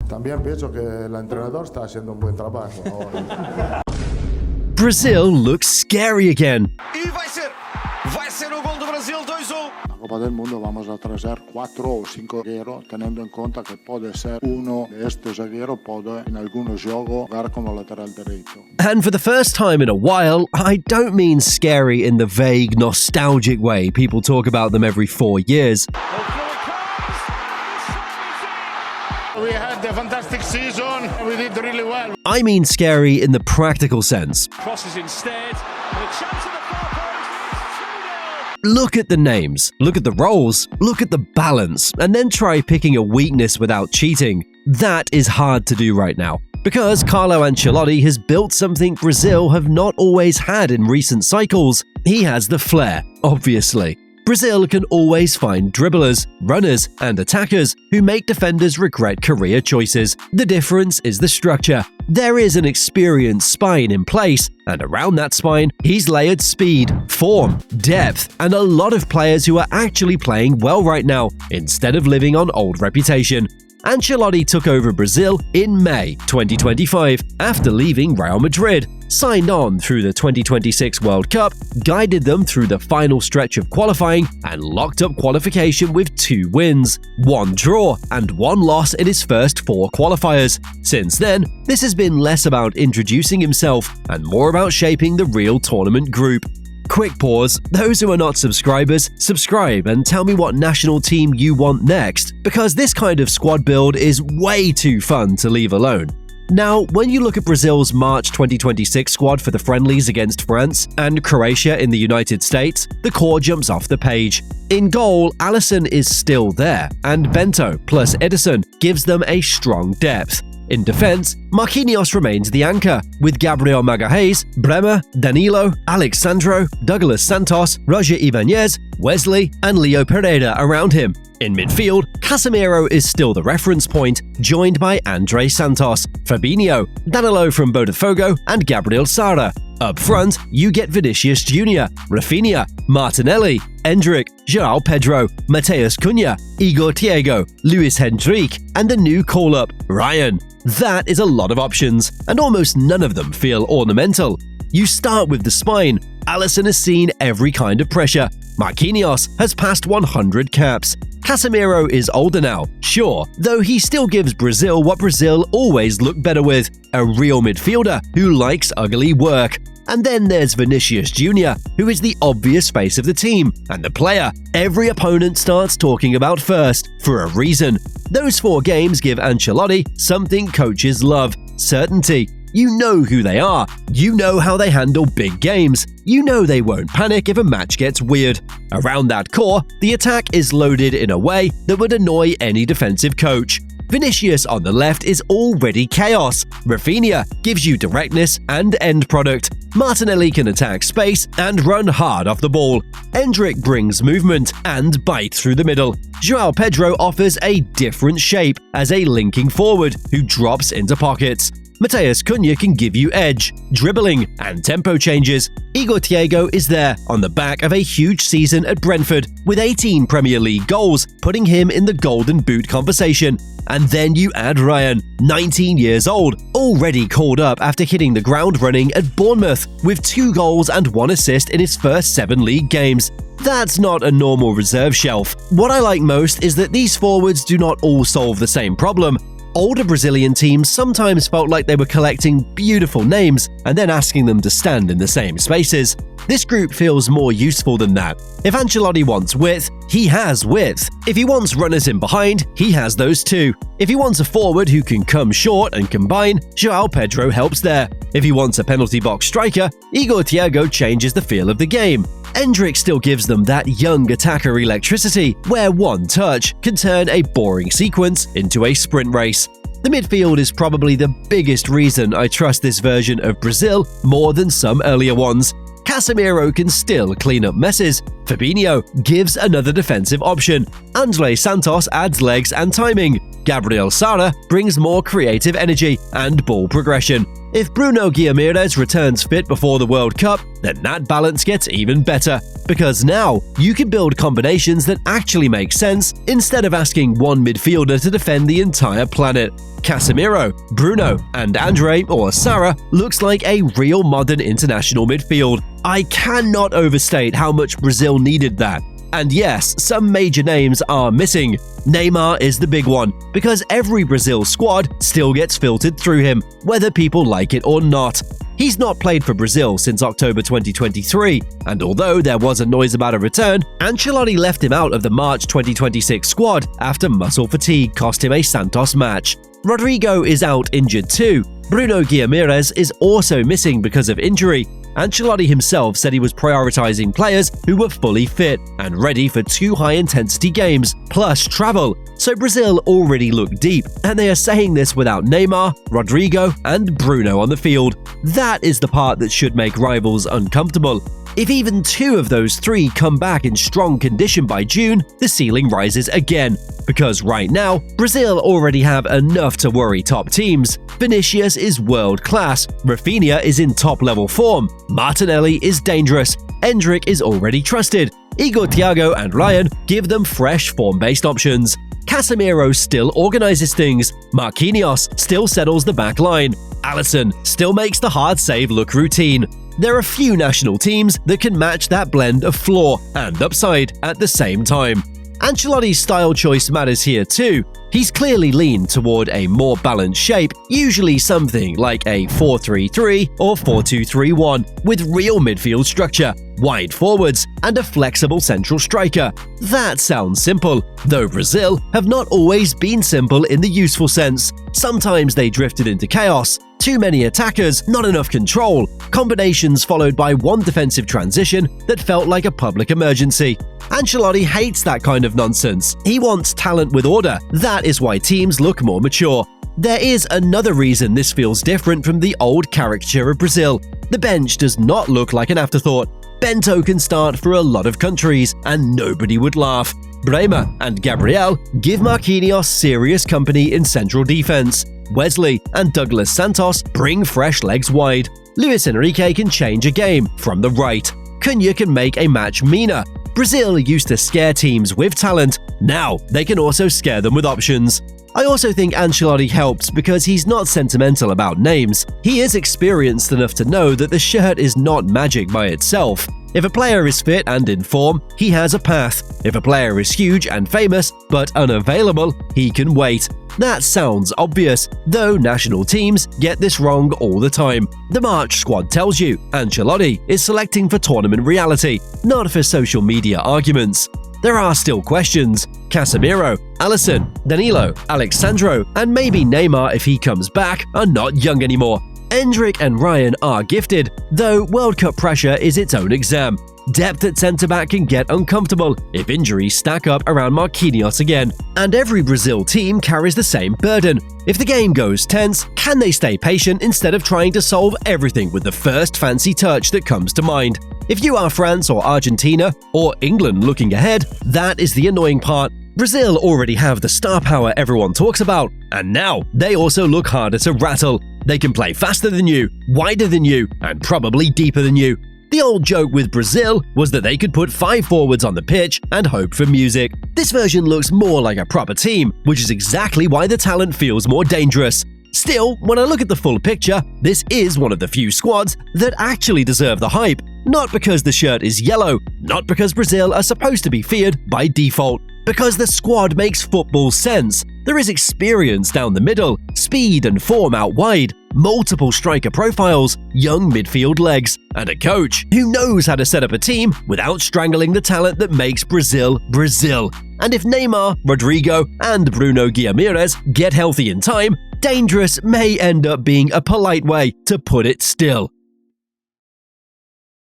También pienso que el entrenador está haciendo un buen trabajo ahora. Brazil looks scary again. E vai ser o gol do Brasil, 2-1. La Copa del Mundo vamos a traer 4 o 5 zagueros, teniendo en cuenta que puede ser uno de estos zagueros puede en algunos juegos jugar como lateral derecho. And for the first time in a while, I don't mean scary in the vague, nostalgic way people talk about them every 4 years. We had a fantastic season. We did really well. I mean scary in the practical sense. Crosses instead. And a chance in the far post. Look at the names, look at the roles, look at the balance, and then try picking a weakness without cheating. That is hard to do right now, because Carlo Ancelotti has built something Brazil have not always had in recent cycles. He has the flair, obviously. Brazil can always find dribblers, runners, and attackers who make defenders regret career choices. The difference is the structure. There is an experienced spine in place, and around that spine, he's layered speed, form, depth, and a lot of players who are actually playing well right now, instead of living on old reputation. Ancelotti took over Brazil in May 2025 after leaving Real Madrid, signed on through the 2026 World Cup, guided them through the final stretch of qualifying, and locked up qualification with 2 wins, 1 draw, and 1 loss in his first 4 qualifiers. Since then, this has been less about introducing himself and more about shaping the real tournament group. Quick pause, those who are not subscribers, subscribe and tell me what national team you want next, because this kind of squad build is way too fun to leave alone. Now, when you look at Brazil's March 2026 squad for the friendlies against France and Croatia in the United States, the core jumps off the page. In goal, Alisson is still there, and Bento plus Edison gives them a strong depth. In defense, Marquinhos remains the anchor, with Gabriel Magalhães, Bremer, Danilo, Alexandro, Douglas Santos, Roger Ibanez, Wesley, and Leo Pereira around him. In midfield, Casemiro is still the reference point, joined by André Santos, Fabinho, Danilo from Botafogo, and Gabriel Sara. Up front, you get Vinícius Júnior, Rafinha, Martinelli, Endrick, João Pedro, Matheus Cunha, Igor Thiago, Luis Henrique, and the new call-up, Ryan. That is a lot of options, and almost none of them feel ornamental. You start with the spine. Alisson has seen every kind of pressure. Marquinhos has passed 100 caps. Casemiro is older now, sure, though he still gives Brazil what Brazil always look better with, a real midfielder who likes ugly work. And then there's Vinícius Júnior, who is the obvious face of the team, and the player every opponent starts talking about first, for a reason. Those 4 games give Ancelotti something coaches love: certainty. You know who they are. You know how they handle big games. You know they won't panic if a match gets weird. Around that core, the attack is loaded in a way that would annoy any defensive coach. Vinícius on the left is already chaos. Rafinha gives you directness and end product. Martinelli can attack space and run hard off the ball. Endrick brings movement and bite through the middle. João Pedro offers a different shape as a linking forward who drops into pockets. Matheus Cunha can give you edge, dribbling, and tempo changes. Igor Thiago is there on the back of a huge season at Brentford with 18 Premier League goals, putting him in the Golden Boot conversation. And then you add Ryan, 19 years old, already called up after hitting the ground running at Bournemouth with 2 goals and 1 assist in his first 7 league games. That's not a normal reserve shelf. What I like most is that these forwards do not all solve the same problem. Older Brazilian teams sometimes felt like they were collecting beautiful names and then asking them to stand in the same spaces. This group feels more useful than that. If Ancelotti wants width, he has width. If he wants runners in behind, he has those too. If he wants a forward who can come short and combine, João Pedro helps there. If he wants a penalty box striker, Igor Thiago changes the feel of the game. Endrick still gives them that young attacker electricity, where one touch can turn a boring sequence into a sprint race. The midfield is probably the biggest reason I trust this version of Brazil more than some earlier ones. Casemiro can still clean up messes. Fabinho gives another defensive option. André Santos adds legs and timing. Gabriel Sara brings more creative energy and ball progression. If Bruno Guimarães returns fit before the World Cup, then that balance gets even better, because now you can build combinations that actually make sense instead of asking one midfielder to defend the entire planet. Casemiro, Bruno, and Andre or Sara looks like a real modern international midfield. I cannot overstate how much Brazil needed that. And yes, some major names are missing. Neymar is the big one, because every Brazil squad still gets filtered through him, whether people like it or not. He's not played for Brazil since October 2023, and although there was a noise about a return, Ancelotti left him out of the March 2026 squad after muscle fatigue cost him a Santos match. Rodrygo is out injured too. Bruno Guimarães is also missing because of injury. Ancelotti himself said he was prioritizing players who were fully fit and ready for 2 high-intensity games, plus travel. So Brazil already look deep, and they are saying this without Neymar, Rodrygo, and Bruno on the field. That is the part that should make rivals uncomfortable. If even 2 of those 3 come back in strong condition by June, the ceiling rises again. Because right now, Brazil already have enough to worry top teams. Vinícius is world-class, Rafinha is in top-level form, Martinelli is dangerous, Endrick is already trusted, Igor Thiago and Ryan give them fresh form-based options. Casemiro still organizes things, Marquinhos still settles the back line, Alisson still makes the hard save look routine. There are few national teams that can match that blend of flaw and upside at the same time. Ancelotti's style choice matters here too. He's clearly leaned toward a more balanced shape, usually something like a 4-3-3 or 4-2-3-1, with real midfield structure, wide forwards, and a flexible central striker. That sounds simple, though Brazil have not always been simple in the useful sense. Sometimes they drifted into chaos. Too many attackers, not enough control, combinations followed by one defensive transition that felt like a public emergency. Ancelotti hates that kind of nonsense. He wants talent with order. That is why teams look more mature. There is another reason this feels different from the old caricature of Brazil. The bench does not look like an afterthought. Bento can start for a lot of countries, and nobody would laugh. Bremer and Gabriel give Marquinhos serious company in central defense. Wesley and Douglas Santos bring fresh legs wide. Luis Enrique can change a game from the right. Cunha can make a match meaner. Brazil used to scare teams with talent. Now they can also scare them with options. I also think Ancelotti helps because he's not sentimental about names. He is experienced enough to know that the shirt is not magic by itself. If a player is fit and in form, he has a path. If a player is huge and famous but unavailable, he can wait. That sounds obvious, though national teams get this wrong all the time. The March squad tells you Ancelotti is selecting for tournament reality, not for social media arguments. There are still questions. Casemiro, Alisson, Danilo, Alexandro, and maybe Neymar if he comes back are not young anymore. Endrick and Ryan are gifted, though World Cup pressure is its own exam. Depth at centre-back can get uncomfortable if injuries stack up around Marquinhos again, and every Brazil team carries the same burden. If the game goes tense, can they stay patient instead of trying to solve everything with the first fancy touch that comes to mind? If you are France or Argentina, or England looking ahead, that is the annoying part. Brazil already have the star power everyone talks about, and now they also look harder to rattle. They can play faster than you, wider than you, and probably deeper than you. The old joke with Brazil was that they could put 5 forwards on the pitch and hope for music. This version looks more like a proper team, which is exactly why the talent feels more dangerous. Still, when I look at the full picture, this is one of the few squads that actually deserve the hype. Not because the shirt is yellow, not because Brazil are supposed to be feared by default, because the squad makes football sense. There is experience down the middle, speed and form out wide, multiple striker profiles, young midfield legs, and a coach who knows how to set up a team without strangling the talent that makes Brazil, Brazil. And if Neymar, Rodrygo, and Bruno Guimarães get healthy in time, dangerous may end up being a polite way to put it still.